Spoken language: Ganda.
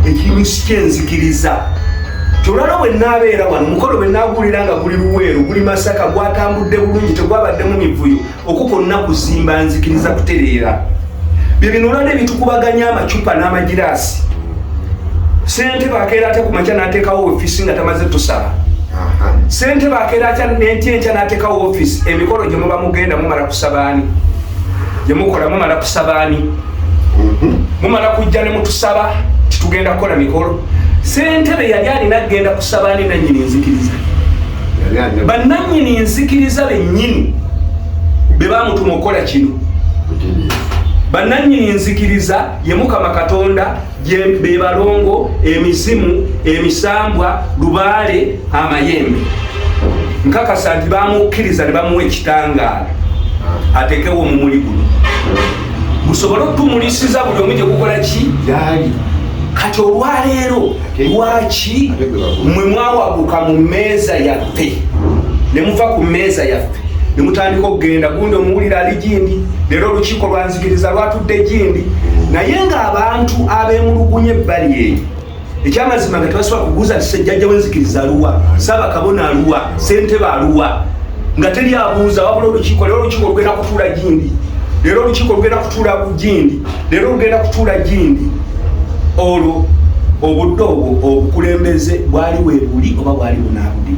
ekintu kyenzikiriza kyolala bwe naabeera wano mukolo bwe naagulira nga guli Luweero guli Masaka gwatambudde bulungi tegwabaddemu mivuyo okukonna kuzimba nzikiriza kutereera bye bino olala ebitukubaganya amacupa n'amagiraasi ssentebe akeera ate ku makya n'ateekawo ofiisi nga tamaze tusaba ssentebe akeera atya n'enkya n'ateekawo ofiisi emikolo gye muba mugenda mumala kusabaani gye mukola mumala kusabaani mumala kujja ne mutusaba titugenda kukola mikolo ssentebe yali alina agenda kusabaani nannyini nzikiriza bannannyini nzikiriza bennyini be baamutuma okukola kino bannannyini nzikiriza ye Mukama Katonda be balongo emizimu emisambwa Lubaale amayembe nkakasa nti bamukkiriza ne bamuwa ekitangaala ateekewo omumuli guno gusobole okutumulisiza buli omu gye gukola ki yali kati olwaleero lwaki mwe mwawaguka mu mmeeza yaffe ne muva ku mmeeza yaffe ne mutandika okugenda gundi omuwulira ali Gindi leero olukiiko lwanzikiriza lwatudde Gindi naye ng'abantu abeemulugunya ebbali eyo ekyamazima nga tebasobola kubuuza nti Ssejjajja w'enzikiriza aluwa Ssaabakabona aluwa ssentebe aluwa nga teri abuuza wabula olukiiko leero olukiiko lugenda kutuula Gindi leero olukiiko lugenda kutuula Gindi leero lugenda kutuula Gindi olwo obudde obwo obukulembeze bwali weebuli oba bwali bunaabudi